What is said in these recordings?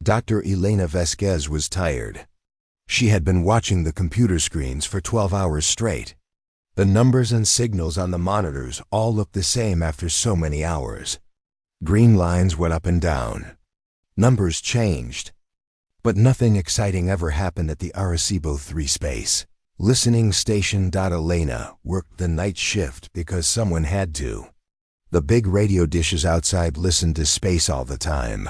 Dr. Elena Vasquez was tired. She had been watching the computer screens for 12 hours straight. The numbers and signals on the monitors all looked the same after so many hours. Green lines went up and down. Numbers changed. But nothing exciting ever happened at the Arecibo 3 space. Listening station. Elena worked the night shift because someone had to. The big radio dishes outside listened to space all the time.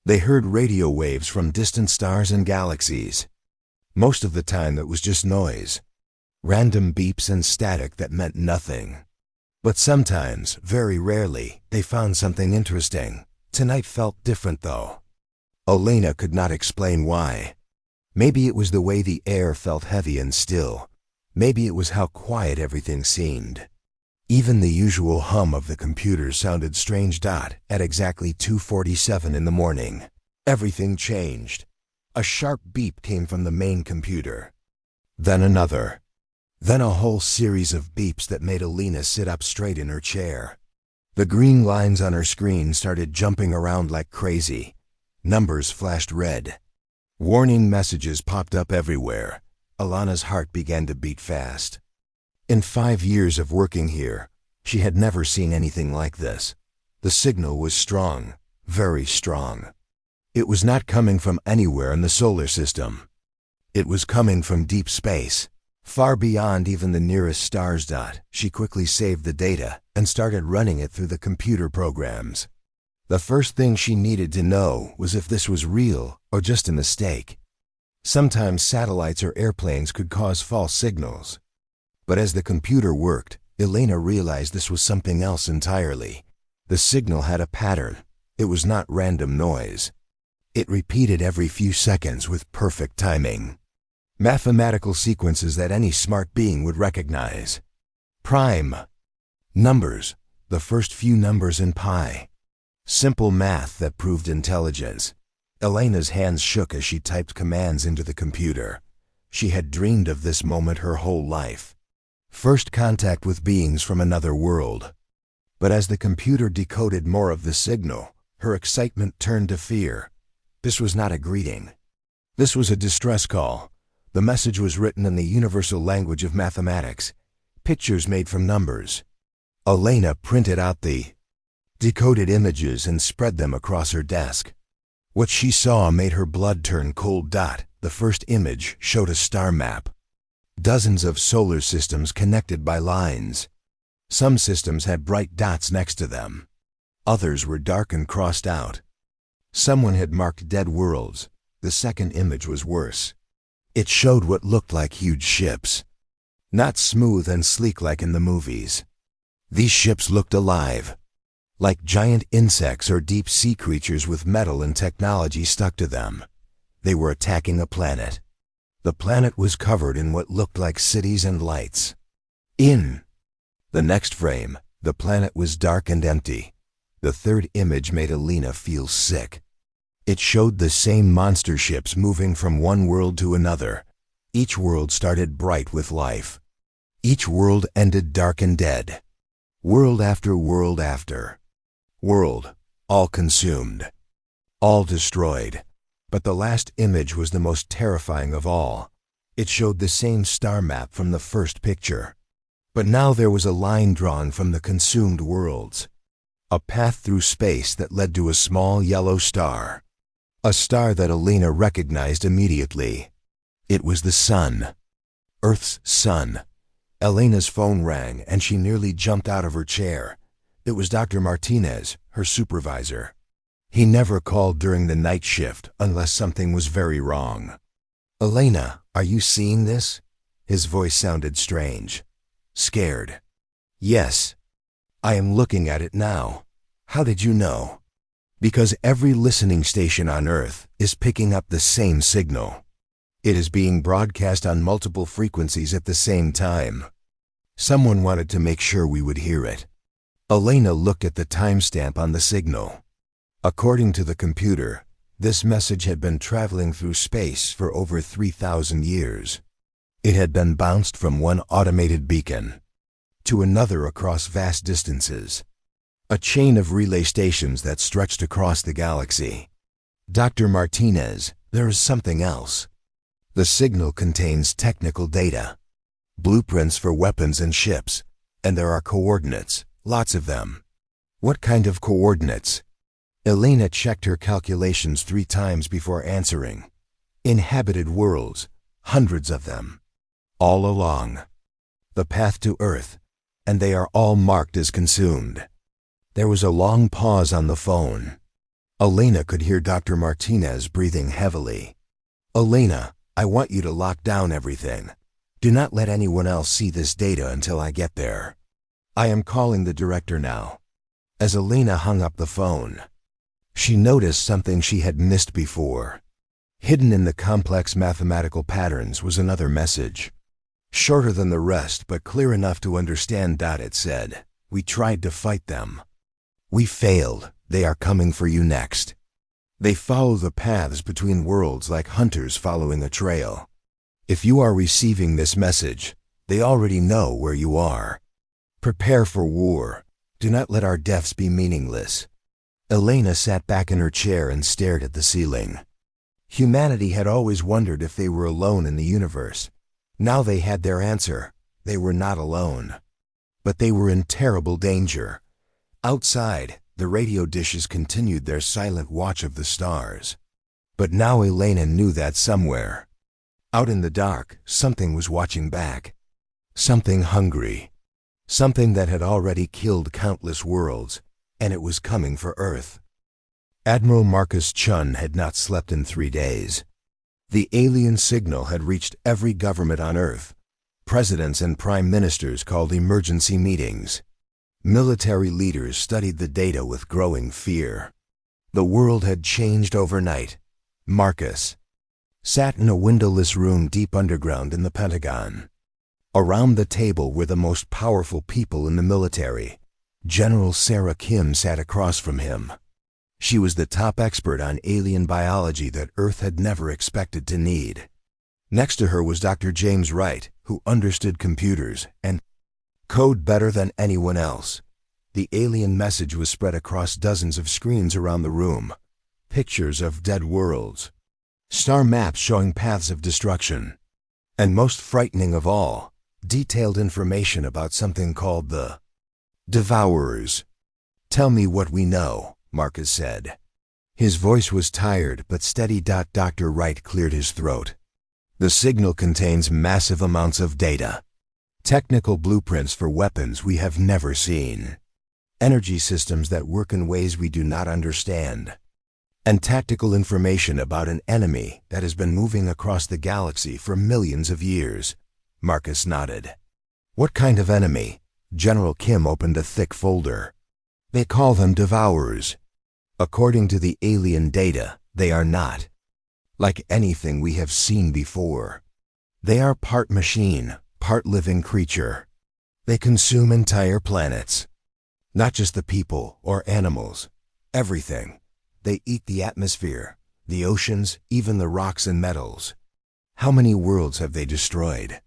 They heard radio waves from distant stars and galaxies. Most of the time it was just noise. Random beeps and static that meant nothing. But sometimes, very rarely, they found something interesting. Tonight felt different though. Elena could not explain why. Maybe it was the way the air felt heavy and still. Maybe it was how quiet everything seemed. Even the usual hum of the computer sounded strange. At exactly 2:47 in the morning, everything changed. A sharp beep came from the main computer. Then another. Then a whole series of beeps that made Elena sit up straight in her chair. The green lines on her screen started jumping around like crazy. Numbers flashed red. Warning messages popped up everywhere. Alana's heart began to beat fast. In 5 years of working here, she had never seen anything like this. The signal was strong, very strong. It was not coming from anywhere in the solar system. It was coming from deep space, far beyond even the nearest stars. She quickly saved the data and started running it through the computer programs. The first thing she needed to know was if this was real or just a mistake. Sometimes satellites or airplanes could cause false signals. But as the computer worked, Elena realized this was something else entirely. The signal had a pattern. It was not random noise. It repeated every few seconds with perfect timing. Mathematical sequences that any smart being would recognize. Prime. Numbers. The first few numbers in pi. Simple math that proved intelligence. Elena's hands shook as she typed commands into the computer. She had dreamed of this moment her whole life. First contact with beings from another world. But as the computer decoded more of the signal, her excitement turned to fear. This was not a greeting. This was a distress call. The message was written in the universal language of mathematics. Pictures made from numbers. Elena printed out the decoded images and spread them across her desk. What she saw made her blood turn cold. The first image showed a star map. Dozens of solar systems connected by lines. Some systems had bright dots next to them. Others were dark and crossed out. Someone had marked dead worlds. The second image was worse. It showed what looked like huge ships. Not smooth and sleek like in the movies. These ships looked alive. Like giant insects or deep-sea creatures with metal and technology stuck to them. They were attacking a planet. The planet was covered in what looked like cities and lights. In the next frame, the planet was dark and empty. The third image made Elena feel sick. It showed the same monster ships moving from one world to another. Each world started bright with life. Each world ended dark and dead. World after world after. World, all consumed. All destroyed. But the last image was the most terrifying of all. It showed the same star map from the first picture. But now there was a line drawn from the consumed worlds. A path through space that led to a small yellow star. A star that Elena recognized immediately. It was the sun. Earth's sun. Elena's phone rang and she nearly jumped out of her chair. It was Dr. Martinez, her supervisor. He never called during the night shift unless something was very wrong. "Elena, are you seeing this?" His voice sounded strange. Scared. "Yes. I am looking at it now." "How did you know?" "Because every listening station on Earth is picking up the same signal. It is being broadcast on multiple frequencies at the same time. Someone wanted to make sure we would hear it." Elena looked at the timestamp on the signal. According to the computer, this message had been traveling through space for over 3,000 years. It had been bounced from one automated beacon to another across vast distances. A chain of relay stations that stretched across the galaxy. Dr. Martinez, there is something else. The signal contains technical data, blueprints for weapons and ships, and there are coordinates, lots of them. What kind of coordinates? Elena checked her calculations 3 times before answering. Inhabited worlds, hundreds of them. All along the path to Earth, and they are all marked as consumed. There was a long pause on the phone. Elena could hear Dr. Martinez breathing heavily. Elena, I want you to lock down everything. Do not let anyone else see this data until I get there. I am calling the director now. As Elena hung up the phone, she noticed something she had missed before. Hidden in the complex mathematical patterns was another message. Shorter than the rest, but clear enough to understand. It said, "We tried to fight them. We failed. They are coming for you next. They follow the paths between worlds like hunters following a trail. If you are receiving this message, they already know where you are. Prepare for war. Do not let our deaths be meaningless." Elena sat back in her chair and stared at the ceiling. Humanity had always wondered if they were alone in the universe. Now they had their answer. They were not alone. But they were in terrible danger. Outside, the radio dishes continued their silent watch of the stars. But now Elena knew that somewhere, out in the dark, something was watching back. Something hungry. Something that had already killed countless worlds, and it was coming for Earth. Admiral Marcus Chun had not slept in 3 days. The alien signal had reached every government on Earth. Presidents and prime ministers called emergency meetings. Military leaders studied the data with growing fear. The world had changed overnight. Marcus sat in a windowless room deep underground in the Pentagon. Around the table were the most powerful people in the military. General Sarah Kim sat across from him. She was the top expert on alien biology that Earth had never expected to need. Next to her was Dr. James Wright, who understood computers and code better than anyone else. The alien message was spread across dozens of screens around the room. Pictures of dead worlds, star maps showing paths of destruction, and most frightening of all, detailed information about something called the Devourers. "Tell me what we know," Marcus said. His voice was tired but steady. Dr. Wright cleared his throat. "The signal contains massive amounts of data. Technical blueprints for weapons we have never seen. Energy systems that work in ways we do not understand. And tactical information about an enemy that has been moving across the galaxy for millions of years." Marcus nodded. "What kind of enemy?" General Kim opened a thick folder. "They call them Devourers. According to the alien data, they are not like anything we have seen before. They are part machine, part living creature. They consume entire planets. Not just the people or animals. Everything. They eat the atmosphere, the oceans, even the rocks and metals. How many worlds have they destroyed?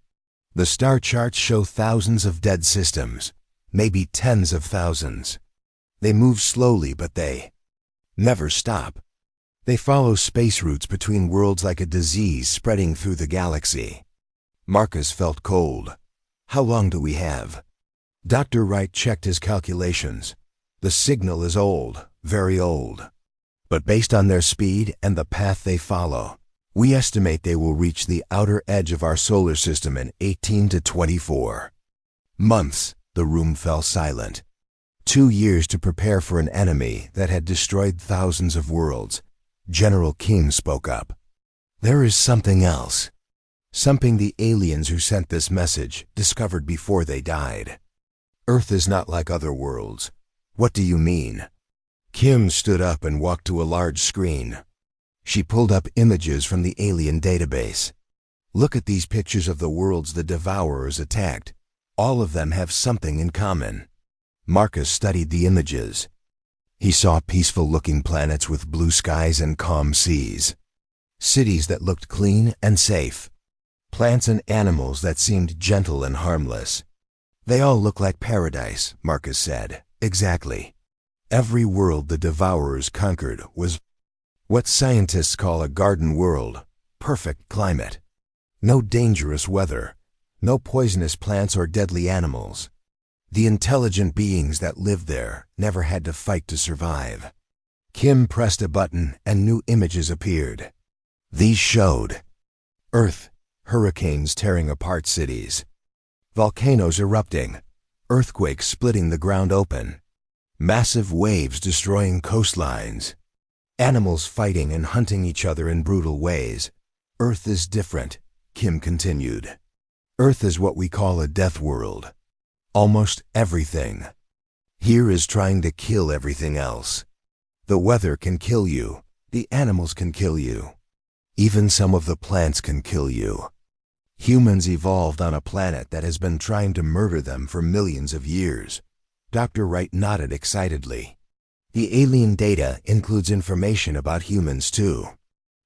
The star charts show thousands of dead systems, maybe tens of thousands. They move slowly, but they never stop. They follow space routes between worlds like a disease spreading through the galaxy." Marcus felt cold. "How long do we have?" Dr. Wright checked his calculations. "The signal is old, very old. But based on their speed and the path they follow, we estimate they will reach the outer edge of our solar system in 18 to 24 months." The room fell silent. 2 years to prepare for an enemy that had destroyed thousands of worlds. General Kim spoke up. "There is something else. Something the aliens who sent this message discovered before they died. Earth is not like other worlds." "What do you mean?" Kim stood up and walked to a large screen. She pulled up images from the alien database. "Look at these pictures of the worlds the Devourers attacked. All of them have something in common." Marcus studied the images. He saw peaceful-looking planets with blue skies and calm seas. Cities that looked clean and safe. Plants and animals that seemed gentle and harmless. "They all look like paradise," Marcus said. "Exactly. Every world the Devourers conquered was What scientists call a garden world, perfect climate. No dangerous weather, no poisonous plants or deadly animals. The intelligent beings that lived there never had to fight to survive. Kim pressed a button and new images appeared. These showed Earth, hurricanes tearing apart cities, volcanoes erupting, earthquakes splitting the ground open, massive waves destroying coastlines, animals fighting and hunting each other in brutal ways. Earth is different, Kim continued. Earth is what we call a death world. Almost everything here is trying to kill everything else. The weather can kill you, the animals can kill you. Even some of the plants can kill you. Humans evolved on a planet that has been trying to murder them for millions of years. Dr. Wright nodded excitedly. The alien data includes information about humans too.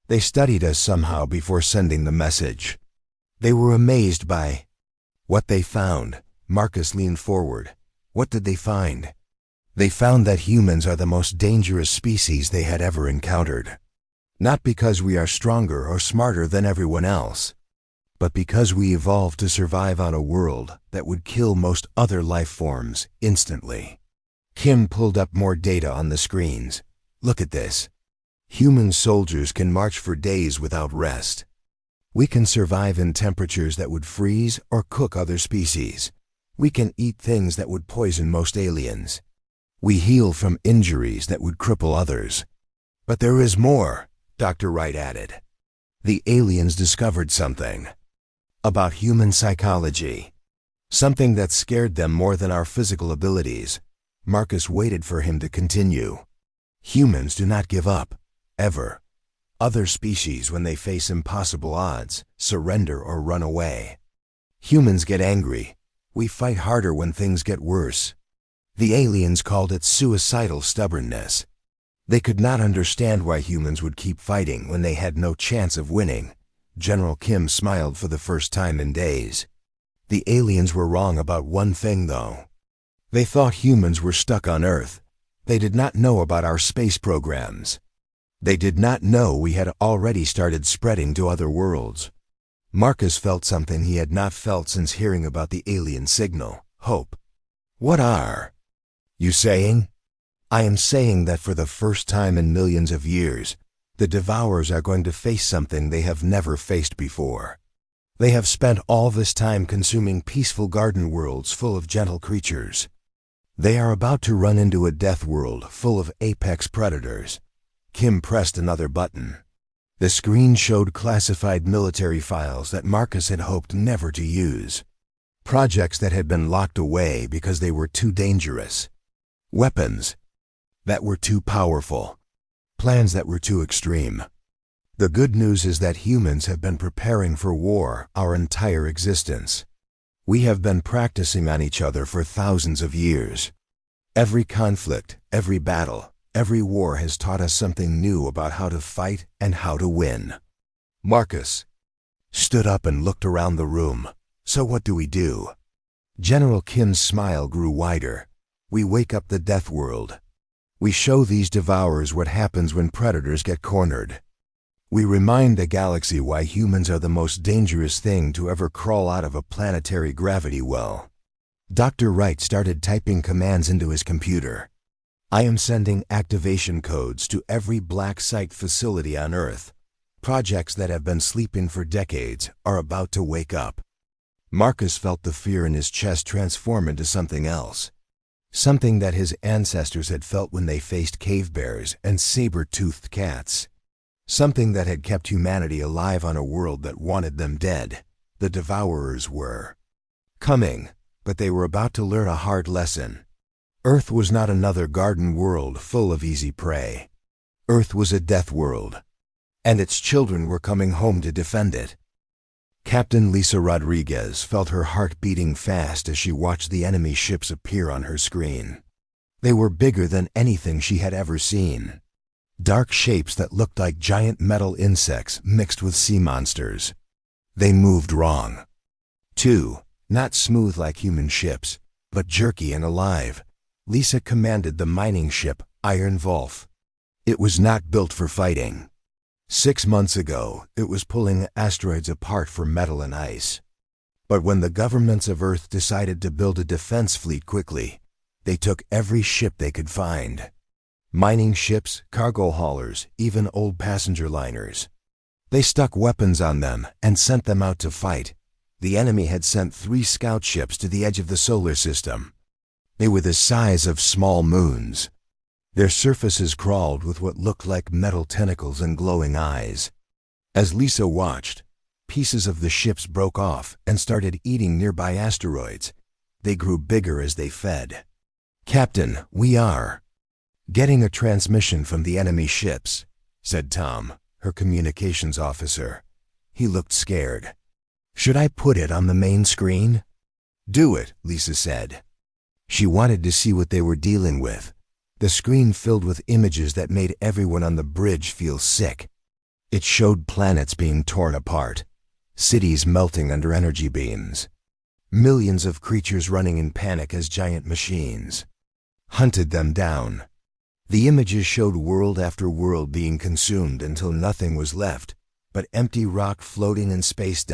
They studied us somehow before sending the message. They were amazed by what they found. Marcus leaned forward. What did they find? They found that humans are the most dangerous species they had ever encountered. Not because we are stronger or smarter than everyone else, but because we evolved to survive on a world that would kill most other life forms instantly. Kim pulled up more data on the screens. Look at this. Human soldiers can march for days without rest. We can survive in temperatures that would freeze or cook other species. We can eat things that would poison most aliens. We heal from injuries that would cripple others. But there is more, Dr. Wright added. The aliens discovered something about human psychology. Something that scared them more than our physical abilities. Marcus waited for him to continue. Humans do not give up, ever. Other species, when they face impossible odds, surrender or run away. Humans get angry. We fight harder when things get worse. The aliens called it suicidal stubbornness. They could not understand why humans would keep fighting when they had no chance of winning. General Kim smiled for the first time in days. The aliens were wrong about one thing, though. They thought humans were stuck on Earth. They did not know about our space programs. They did not know we had already started spreading to other worlds. Marcus felt something he had not felt since hearing about the alien signal, hope. What are you saying? I am saying that for the first time in millions of years, the Devourers are going to face something they have never faced before. They have spent all this time consuming peaceful garden worlds full of gentle creatures. They are about to run into a death world full of apex predators. Kim pressed another button. The screen showed classified military files that Marcus had hoped never to use. Projects that had been locked away because they were too dangerous. Weapons that were too powerful. Plans that were too extreme. The good news is that humans have been preparing for war our entire existence. We have been practicing on each other for thousands of years. Every conflict, every battle, every war has taught us something new about how to fight and how to win. Marcus stood up and looked around the room. So what do we do? General Kim's smile grew wider. We wake up the death world. We show these Devourers what happens when predators get cornered. We remind the galaxy why humans are the most dangerous thing to ever crawl out of a planetary gravity well. Dr. Wright started typing commands into his computer. I am sending activation codes to every black site facility on Earth. Projects that have been sleeping for decades are about to wake up. Marcus felt the fear in his chest transform into something else. Something that his ancestors had felt when they faced cave bears and saber-toothed cats. Something that had kept humanity alive on a world that wanted them dead. The Devourers were coming, but they were about to learn a hard lesson. Earth was not another garden world full of easy prey. Earth was a death world, and its children were coming home to defend it. Captain Lisa Rodriguez felt her heart beating fast as she watched the enemy ships appear on her screen. They were bigger than anything she had ever seen. Dark shapes that looked like giant metal insects mixed with sea monsters. They moved wrong. Too, not smooth like human ships, but jerky and alive. Lisa commanded the mining ship Iron Wolf. It was not built for fighting. 6 months ago, it was pulling asteroids apart for metal and ice. But when the governments of Earth decided to build a defense fleet quickly, they took every ship they could find. Mining ships, cargo haulers, even old passenger liners. They stuck weapons on them and sent them out to fight. The enemy had sent 3 scout ships to the edge of the solar system. They were the size of small moons. Their surfaces crawled with what looked like metal tentacles and glowing eyes. As Lisa watched, pieces of the ships broke off and started eating nearby asteroids. They grew bigger as they fed. "Captain, we are getting a transmission from the enemy ships," said Tom, her communications officer. He looked scared. "Should I put it on the main screen?" "Do it," Lisa said. She wanted to see what they were dealing with. The screen filled with images that made everyone on the bridge feel sick. It showed planets being torn apart, cities melting under energy beams, millions of creatures running in panic as giant machines hunted them down. The images showed world after world being consumed until nothing was left but empty rock floating in space.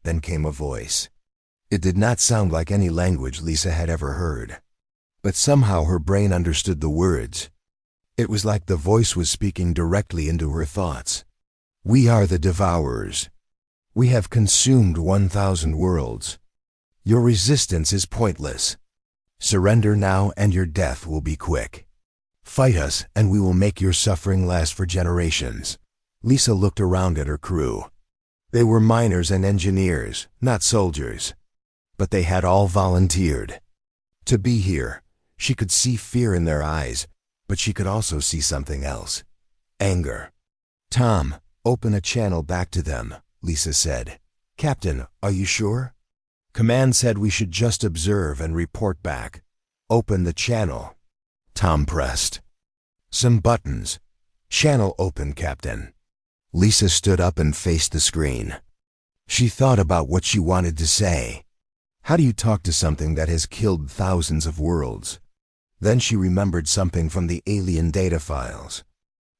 Then came a voice. It did not sound like any language Lisa had ever heard, but somehow her brain understood the words. It was like the voice was speaking directly into her thoughts. "We are the Devourers. We have consumed 1,000 worlds. Your resistance is pointless. Surrender now and your death will be quick. Fight us and we will make your suffering last for generations." Lisa looked around at her crew. They were miners and engineers, not soldiers. But they had all volunteered to be here. She could see fear in their eyes, but she could also see something else. Anger. "Tom, open a channel back to them," Lisa said. "Captain, are you sure?" "Command said we should just observe and report back." "Open the channel." Tom pressed some buttons. "Channel open, Captain." Lisa stood up and faced the screen. She thought about what she wanted to say. How do you talk to something that has killed thousands of worlds? Then she remembered something from the alien data files.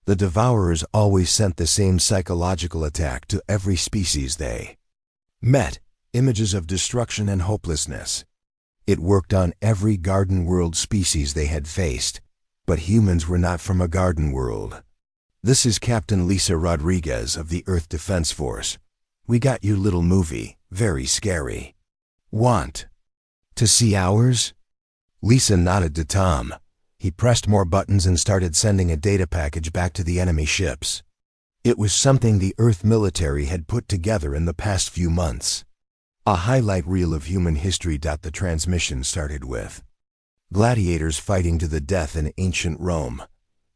The Devourers always sent the same psychological attack to every species they met. Images of destruction and hopelessness. It worked on every garden world species they had faced, but humans were not from a garden world. "This is Captain Lisa Rodriguez of the Earth Defense Force. We got your little movie, very scary. Want to see ours?" Lisa nodded to Tom. He pressed more buttons and started sending a data package back to the enemy ships. It was something the Earth military had put together in the past few months. A highlight reel of human history. The transmission started with gladiators fighting to the death in ancient Rome.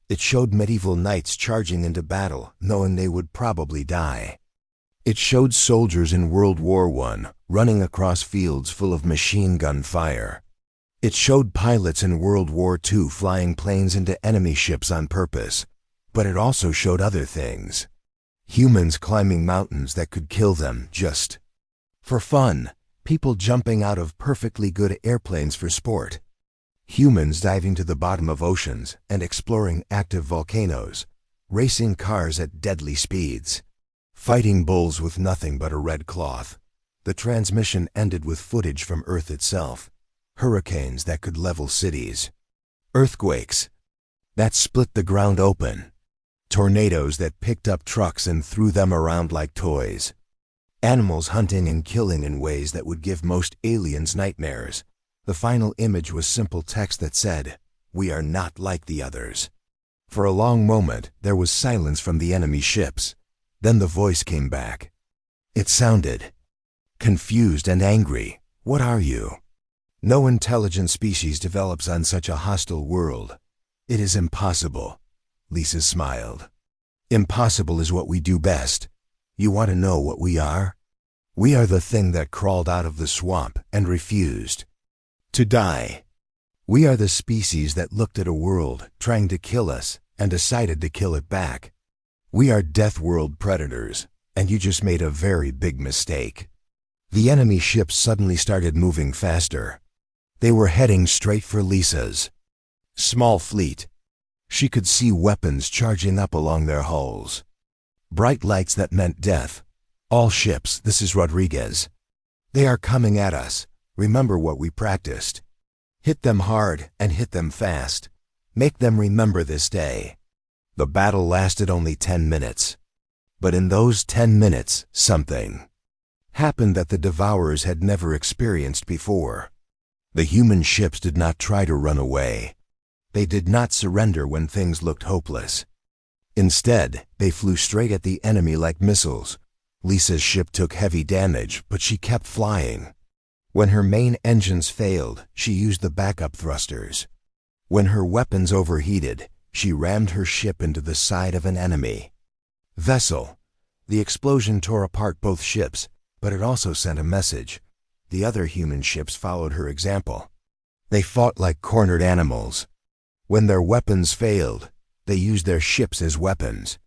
It showed medieval knights charging into battle, knowing they would probably die. It showed soldiers in World War I running across fields full of machine gun fire. It showed pilots in World War II flying planes into enemy ships on purpose. But it also showed other things. Humans climbing mountains that could kill them just for fun. People jumping out of perfectly good airplanes for sport. Humans diving to the bottom of oceans and exploring active volcanoes. Racing cars at deadly speeds. Fighting bulls with nothing but a red cloth. The transmission ended with footage from Earth itself. Hurricanes that could level cities. Earthquakes that split the ground open. Tornadoes that picked up trucks and threw them around like toys. Animals hunting and killing in ways that would give most aliens nightmares. The final image was simple text that said, "We are not like the others." For a long moment, there was silence from the enemy ships. Then the voice came back. It sounded confused and angry. "What are you? No intelligent species develops on such a hostile world. It is impossible." Lisa smiled. "Impossible is what we do best. You want to know what we are? We are the thing that crawled out of the swamp and refused to die. We are the species that looked at a world trying to kill us and decided to kill it back. We are Death World predators, and you just made a very big mistake." The enemy ships suddenly started moving faster. They were heading straight for Lisa's small fleet. She could see weapons charging up along their hulls. Bright lights that meant death. All ships, this is Rodriguez. They are coming at us. Remember what we practiced. Hit them hard and hit them fast. Make them remember this day. The battle lasted only 10 minutes. But in those 10 minutes, something happened that the Devourers had never experienced before. The human ships did not try to run away. They did not surrender when things looked hopeless. Instead, they flew straight at the enemy like missiles. Lisa's ship took heavy damage, but she kept flying. When her main engines failed, she used the backup thrusters. When her weapons overheated, she rammed her ship into the side of an enemy vessel. The explosion tore apart both ships, but it also sent a message. The other human ships followed her example. They fought like cornered animals. When their weapons failed, they used their ships as weapons.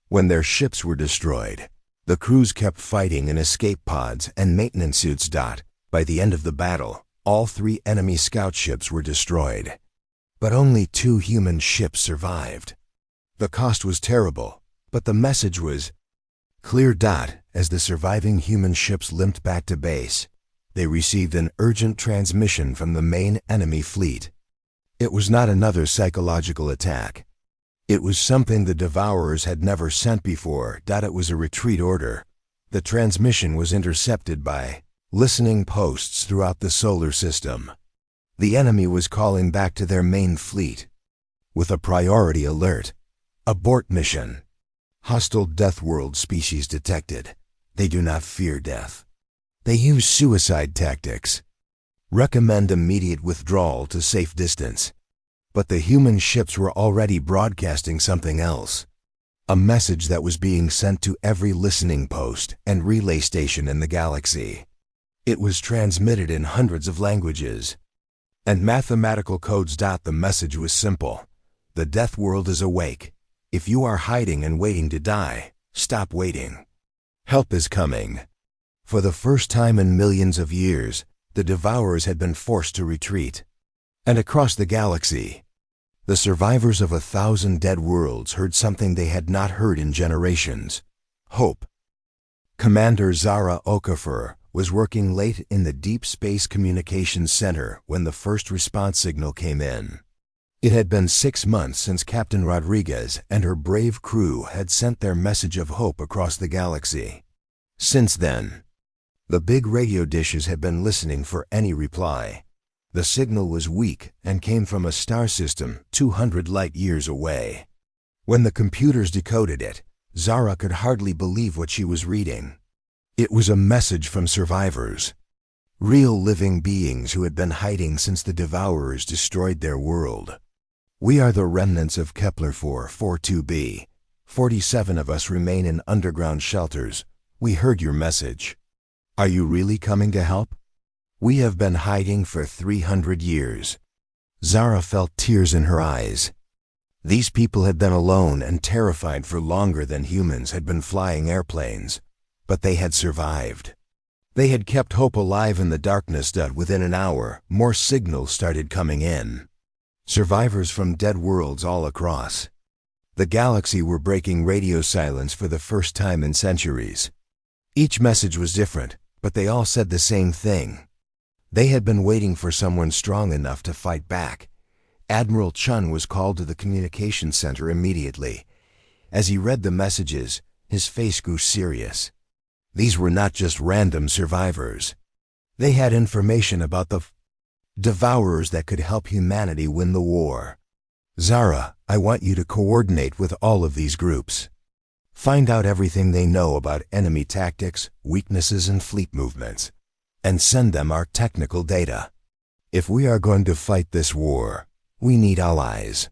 When their ships were destroyed, the crews kept fighting in escape pods and maintenance suits. By the end of the battle, all 3 enemy scout ships were destroyed. But only 2 human ships survived. The cost was terrible, but the message was clear. As the surviving human ships limped back to base, they received an urgent transmission from the main enemy fleet. It was not another psychological attack. It was something the Devourers had never sent before. It was a retreat order. The transmission was intercepted by listening posts throughout the solar system. The enemy was calling back to their main fleet with a priority alert. Abort mission. Hostile Deathworld species detected. They do not fear death. They use suicide tactics. Recommend immediate withdrawal to safe distance. But the human ships were already broadcasting something else. A message that was being sent to every listening post and relay station in the galaxy. It was transmitted in hundreds of languages and mathematical codes. The message was simple. The death world is awake. If you are hiding and waiting to die, stop waiting. Help is coming. For the first time in millions of years, the Devourers had been forced to retreat. And across the galaxy, the survivors of 1,000 dead worlds heard something they had not heard in generations. Hope. Commander Zara Okafor was working late in the Deep Space Communications Center when the first response signal came in. It had been 6 months since Captain Rodriguez and her brave crew had sent their message of hope across the galaxy. Since then, the big radio dishes had been listening for any reply. The signal was weak and came from a star system 200 light-years away. When the computers decoded it, Zara could hardly believe what she was reading. It was a message from survivors. Real living beings who had been hiding since the Devourers destroyed their world. We are the remnants of Kepler 442b. 47 of us remain in underground shelters. We heard your message. Are you really coming to help? We have been hiding for 300 years. Zara felt tears in her eyes. These people had been alone and terrified for longer than humans had been flying airplanes. But they had survived. They had kept hope alive in the darkness. Within an hour, more signals started coming in. Survivors from dead worlds all across the galaxy were breaking radio silence for the first time in centuries. Each message was different, but they all said the same thing. They had been waiting for someone strong enough to fight back. Admiral Chun was called to the communications center immediately. As he read the messages, his face grew serious. These were not just random survivors. They had information about the Devourers that could help humanity win the war. Zara, I want you to coordinate with all of these groups. Find out everything they know about enemy tactics, weaknesses, and fleet movements, and send them our technical data. If we are going to fight this war, we need allies.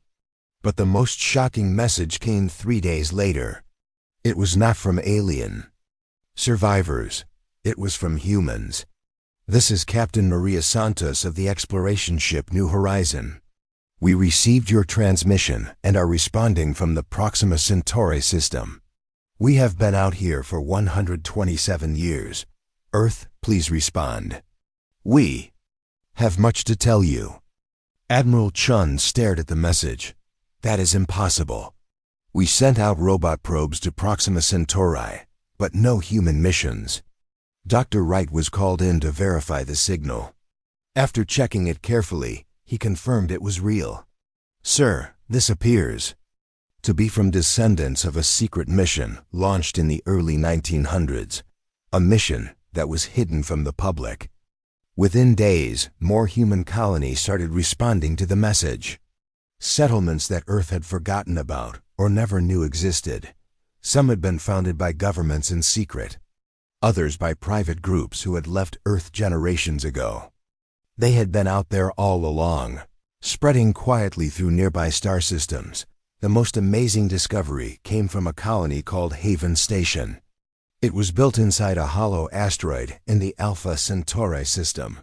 But the most shocking message came 3 days later. It was not from alien survivors. It was from humans. This is Captain Maria Santos of the exploration ship New Horizon. We received your transmission and are responding from the Proxima Centauri system. We have been out here for 127 years. Earth, please respond. We have much to tell you. Admiral Chun stared at the message. That is impossible. We sent out robot probes to Proxima Centauri, but no human missions. Dr. Wright was called in to verify the signal. After checking it carefully, he confirmed it was real. Sir, this appears to be from descendants of a secret mission launched in the early 1900s, a mission that was hidden from the public. Within days, more human colonies started responding to the message. Settlements that Earth had forgotten about or never knew existed. Some had been founded by governments in secret, others by private groups who had left Earth generations ago. They had been out there all along, spreading quietly through nearby star systems. The most amazing discovery came from a colony called Haven Station. It was built inside a hollow asteroid in the Alpha Centauri system.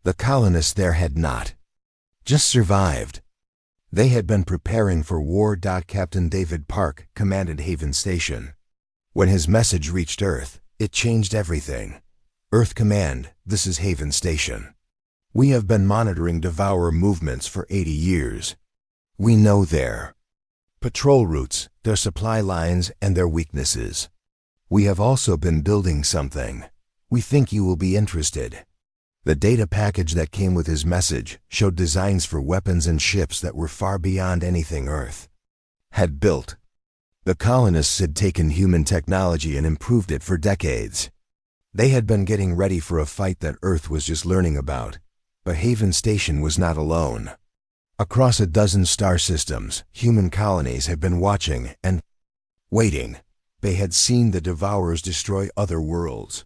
The colonists there had not just survived. They had been preparing for war. Captain David Park commanded Haven Station. When his message reached Earth, it changed everything. Earth Command, this is Haven Station. We have been monitoring Devourer movements for 80 years. We know their patrol routes, their supply lines, and their weaknesses. We have also been building something. We think you will be interested. The data package that came with his message showed designs for weapons and ships that were far beyond anything Earth had built. The colonists had taken human technology and improved it for decades. They had been getting ready for a fight that Earth was just learning about. But Haven Station was not alone. Across a dozen star systems, human colonies had been watching and waiting. They had seen the Devourers destroy other worlds.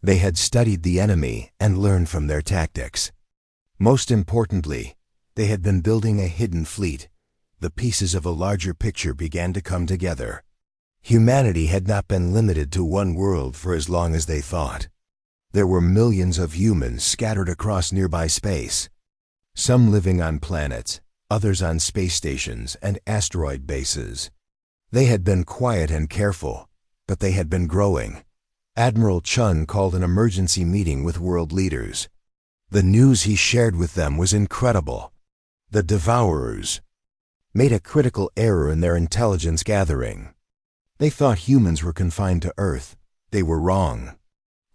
They had studied the enemy and learned from their tactics. Most importantly, they had been building a hidden fleet. The pieces of a larger picture began to come together. Humanity had not been limited to one world for as long as they thought. There were millions of humans scattered across nearby space. Some living on planets, others on space stations and asteroid bases. They had been quiet and careful, but they had been growing. Admiral Chun called an emergency meeting with world leaders. The news he shared with them was incredible. The Devourers made a critical error in their intelligence gathering. They thought humans were confined to Earth. They were wrong.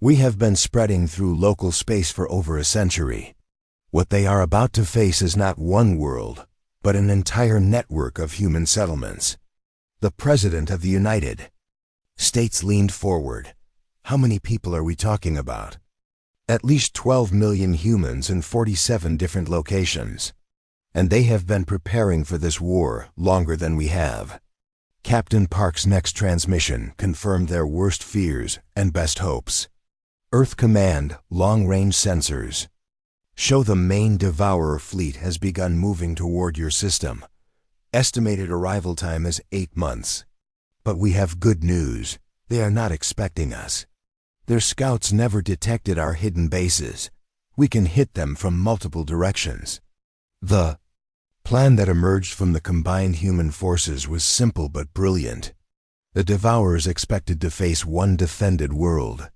We have been spreading through local space for over a century. What they are about to face is not one world, but an entire network of human settlements. The President of the United States leaned forward. How many people are we talking about? At least 12 million humans in 47 different locations. And they have been preparing for this war longer than we have. Captain Park's next transmission confirmed their worst fears and best hopes. Earth Command, long-range sensors. Show the main Devourer fleet has begun moving toward your system. Estimated arrival time is 8 months. But we have good news. They are not expecting us. Their scouts never detected our hidden bases. We can hit them from multiple directions. The plan that emerged from the combined human forces was simple but brilliant. The Devourers expected to face one defended world.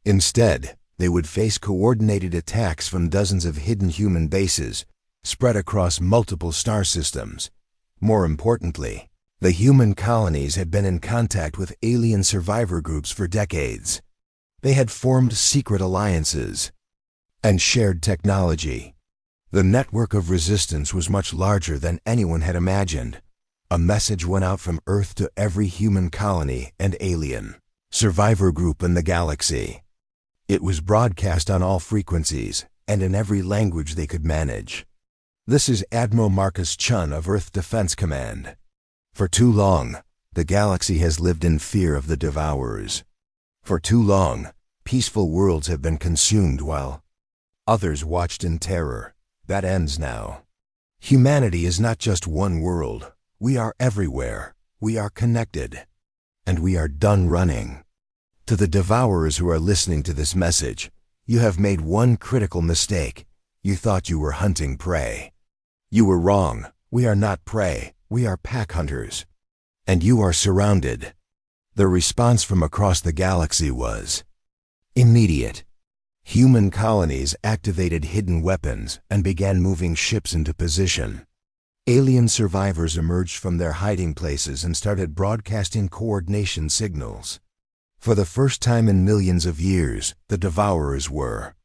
Instead, they would face coordinated attacks from dozens of hidden human bases, spread across multiple star systems. More importantly, the human colonies had been in contact with alien survivor groups for decades. They had formed secret alliances and shared technology. The network of resistance was much larger than anyone had imagined. A message went out from Earth to every human colony and alien survivor group in the galaxy. It was broadcast on all frequencies and in every language they could manage. This is Admiral Marcus Chun of Earth Defense Command. For too long, the galaxy has lived in fear of the Devourers. For too long, peaceful worlds have been consumed while others watched in terror. That ends now. Humanity is not just one world. We are everywhere. We are connected. And we are done running. To the Devourers who are listening to this message, you have made one critical mistake. You thought you were hunting prey. You were wrong. We are not prey. We are pack hunters. And you are surrounded. The response from across the galaxy was immediate. Human colonies activated hidden weapons and began moving ships into position. Alien survivors emerged from their hiding places and started broadcasting coordination signals. For the first time in millions of years, the Devourers were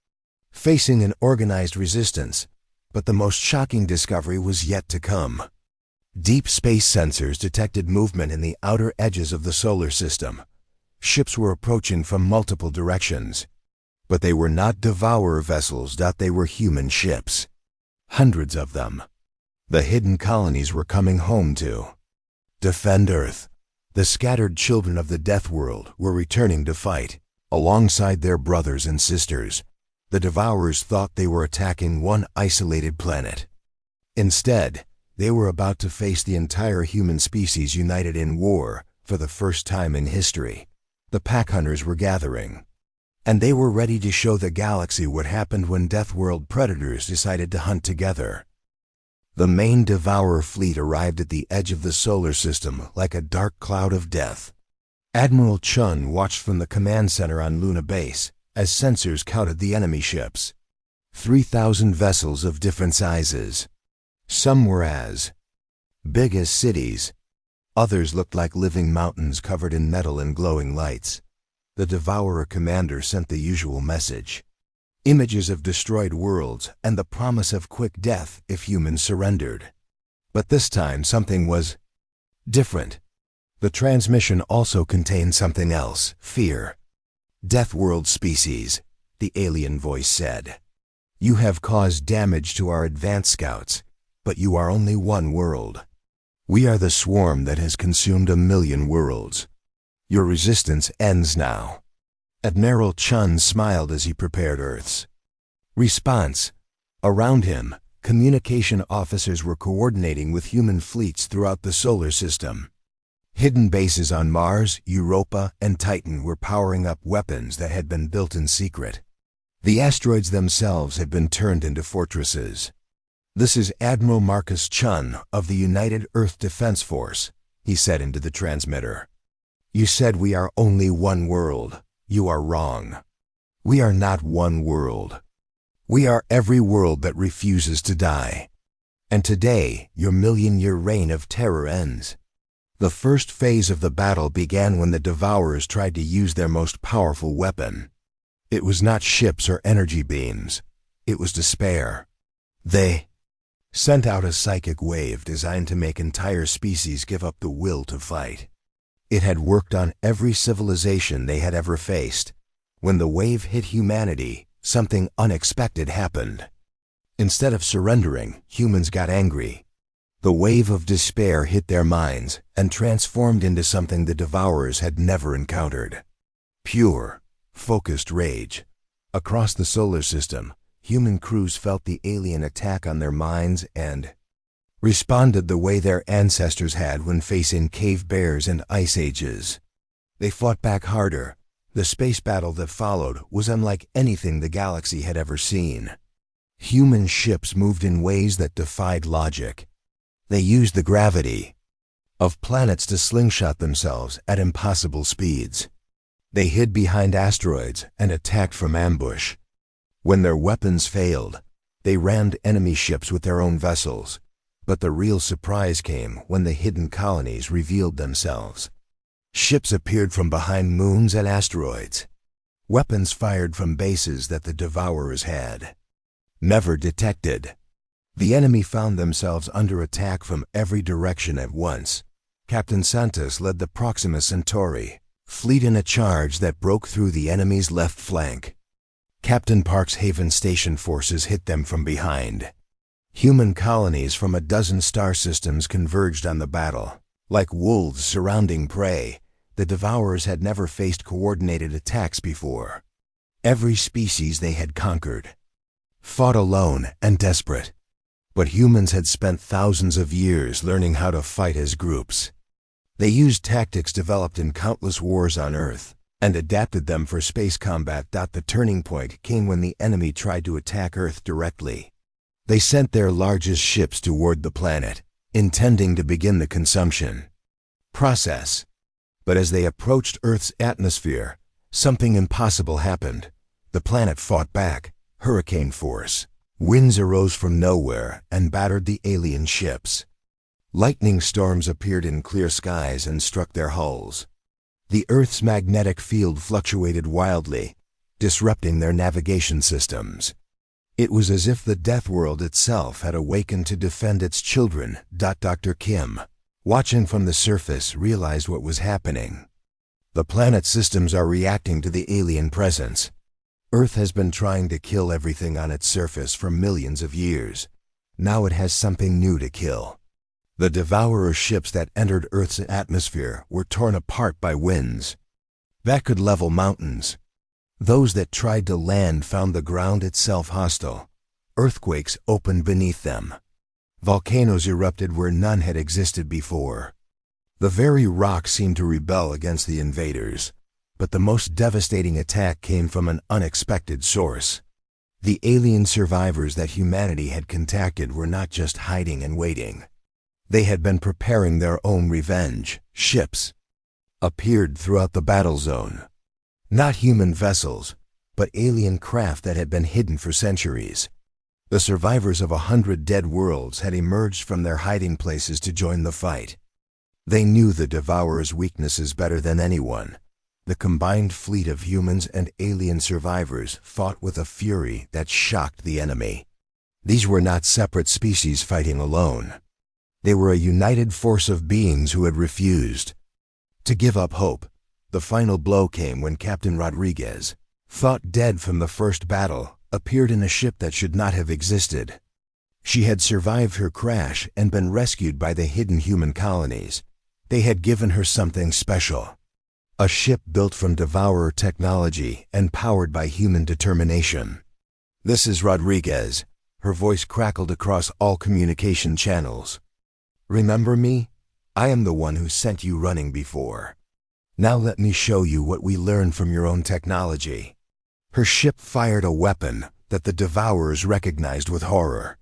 facing an organized resistance, but the most shocking discovery was yet to come. Deep space sensors detected movement in the outer edges of the solar system. Ships were approaching from multiple directions. But they were not Devourer vessels, they were human ships. Hundreds of them. The hidden colonies were coming home to defend Earth. The scattered children of the Death World were returning to fight, alongside their brothers and sisters. The Devourers thought they were attacking one isolated planet. Instead, they were about to face the entire human species united in war for the first time in history. The pack hunters were gathering, and they were ready to show the galaxy what happened when Deathworld predators decided to hunt together. The main Devourer fleet arrived at the edge of the solar system like a dark cloud of death. Admiral Chun watched from the command center on Luna Base as sensors counted the enemy ships. 3,000 vessels of different sizes. Some were as big as cities. Others looked like living mountains covered in metal and glowing lights. The Devourer commander sent the usual message. Images of destroyed worlds and the promise of quick death if humans surrendered. But this time something was different. The transmission also contained something else: fear. "Deathworld species," the alien voice said. "You have caused damage to our advanced scouts, but you are only one world. We are the swarm that has consumed 1,000,000 worlds. Your resistance ends now." Admiral Chun smiled as he prepared Earth's response. Around him, communication officers were coordinating with human fleets throughout the solar system. Hidden bases on Mars, Europa, and Titan were powering up weapons that had been built in secret. The asteroids themselves had been turned into fortresses. "This is Admiral Marcus Chun of the United Earth Defense Force," he said into the transmitter. "You said we are only one world. You are wrong. We are not one world. We are every world that refuses to die. And today, your 1,000,000-year reign of terror ends." The first phase of the battle began when the Devourers tried to use their most powerful weapon. It was not ships or energy beams. It was despair. They sent out a psychic wave designed to make entire species give up the will to fight. It had worked on every civilization they had ever faced. When the wave hit humanity, something unexpected happened. Instead of surrendering, humans got angry. The wave of despair hit their minds and transformed into something the Devourers had never encountered. Pure, focused rage. Across the solar system, human crews felt the alien attack on their minds and responded the way their ancestors had when facing cave bears and ice ages. They fought back harder. The space battle that followed was unlike anything the galaxy had ever seen. Human ships moved in ways that defied logic. They used the gravity of planets to slingshot themselves at impossible speeds. They hid behind asteroids and attacked from ambush. When their weapons failed, they rammed enemy ships with their own vessels. But the real surprise came when the hidden colonies revealed themselves. Ships appeared from behind moons and asteroids. Weapons fired from bases that the Devourers had never detected. The enemy found themselves under attack from every direction at once. Captain Santos led the Proxima Centauri fleet in a charge that broke through the enemy's left flank. Captain Park's Haven Station forces hit them from behind. Human colonies from a dozen star systems converged on the battle. Like wolves surrounding prey, the Devourers had never faced coordinated attacks before. Every species they had conquered fought alone and desperate. But humans had spent thousands of years learning how to fight as groups. They used tactics developed in countless wars on Earth and adapted them for space combat. The turning point came when the enemy tried to attack Earth directly. They sent their largest ships toward the planet, intending to begin the consumption process. But as they approached Earth's atmosphere, something impossible happened. The planet fought back, hurricane force. Winds arose from nowhere and battered the alien ships. Lightning storms appeared in clear skies and struck their hulls. The Earth's magnetic field fluctuated wildly, disrupting their navigation systems. It was as if the Death World itself had awakened to defend its children. Dr. Kim, watching from the surface, realized what was happening. The planet's systems are reacting to the alien presence. Earth has been trying to kill everything on its surface for millions of years. Now it has something new to kill. The Devourer ships that entered Earth's atmosphere were torn apart by winds that could level mountains. Those that tried to land found the ground itself hostile. Earthquakes opened beneath them. Volcanoes erupted where none had existed before. The very rocks seemed to rebel against the invaders. But the most devastating attack came from an unexpected source. The alien survivors that humanity had contacted were not just hiding and waiting. They had been preparing their own revenge. Ships appeared throughout the battle zone. Not human vessels, but alien craft that had been hidden for centuries. The survivors of 100 dead worlds had emerged from their hiding places to join the fight. They knew the Devourer's weaknesses better than anyone. The combined fleet of humans and alien survivors fought with a fury that shocked the enemy. These were not separate species fighting alone. They were a united force of beings who had refused to give up hope. The final blow came when Captain Rodriguez, thought dead from the first battle, appeared in a ship that should not have existed. She had survived her crash and been rescued by the hidden human colonies. They had given her something special. A ship built from Devourer technology and powered by human determination. "This is Rodriguez." Her voice crackled across all communication channels. "Remember me? I am the one who sent you running before. Now let me show you what we learned from your own technology." Her ship fired a weapon that the Devourers recognized with horror.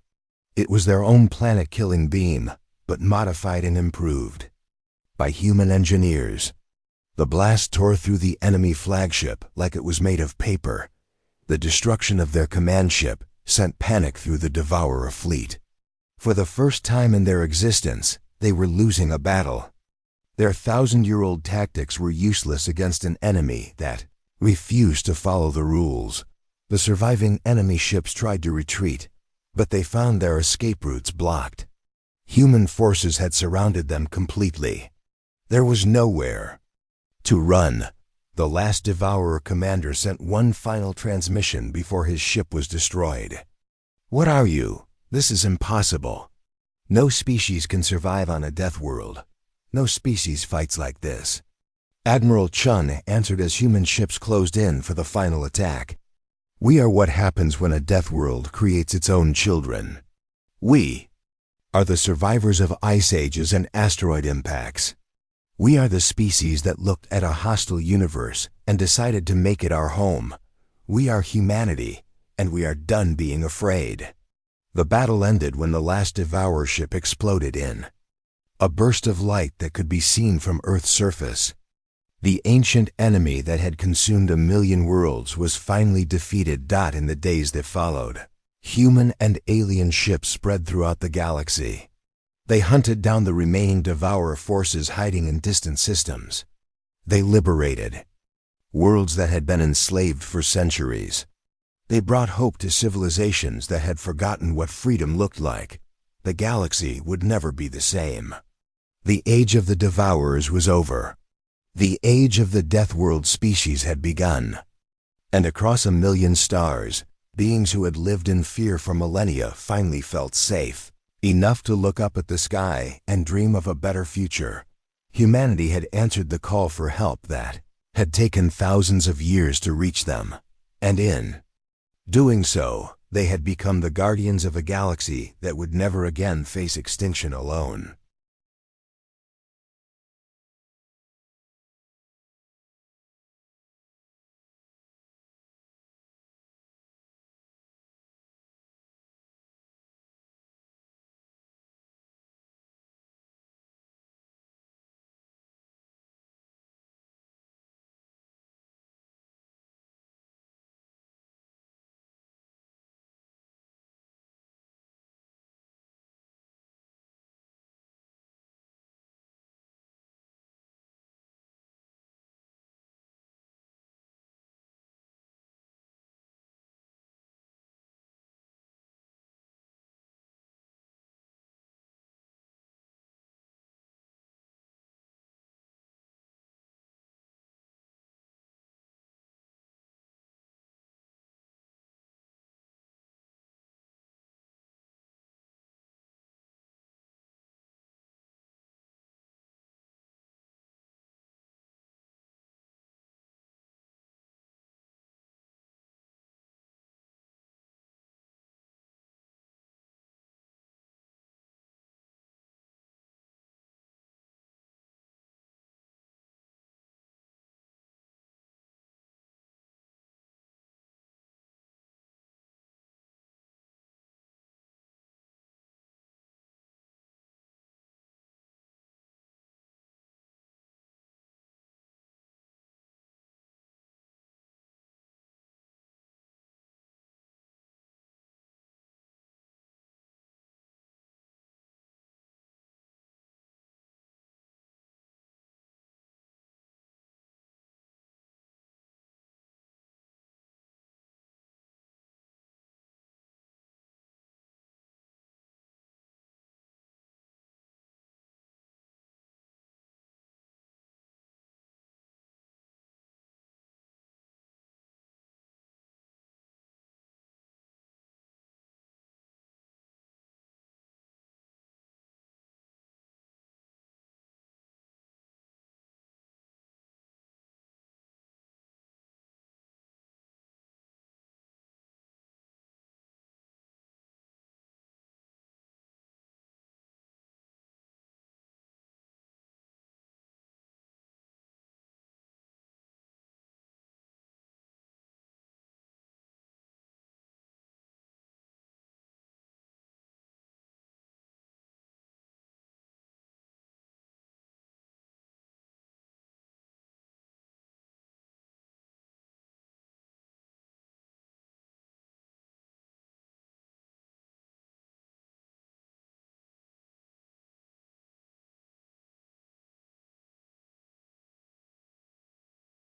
It was their own planet-killing beam, but modified and improved by human engineers. The blast tore through the enemy flagship like it was made of paper. The destruction of their command ship sent panic through the Devourer fleet. For the first time in their existence, they were losing a battle. Their 1,000-year-old tactics were useless against an enemy that refused to follow the rules. The surviving enemy ships tried to retreat, but they found their escape routes blocked. Human forces had surrounded them completely. There was nowhere to run. The last Devourer commander sent one final transmission before his ship was destroyed. "What are you? This is impossible. No species can survive on a death world. No species fights like this." Admiral Chun answered as human ships closed in for the final attack. "We are what happens when a death world creates its own children. We are the survivors of ice ages and asteroid impacts. We are the species that looked at a hostile universe and decided to make it our home. We are humanity, and we are done being afraid." The battle ended when the last Devourer ship exploded in a burst of light that could be seen from Earth's surface. The ancient enemy that had consumed 1,000,000 worlds was finally defeated. In the days that followed, human and alien ships spread throughout the galaxy. They hunted down the remaining Devourer forces hiding in distant systems. They liberated worlds that had been enslaved for centuries. They brought hope to civilizations that had forgotten what freedom looked like. The galaxy would never be the same. The age of the Devourers was over. The age of the Death World species had begun. And across 1,000,000 stars, beings who had lived in fear for millennia finally felt safe. Enough to look up at the sky and dream of a better future. Humanity had answered the call for help that had taken thousands of years to reach them. And in doing so, they had become the guardians of a galaxy that would never again face extinction alone.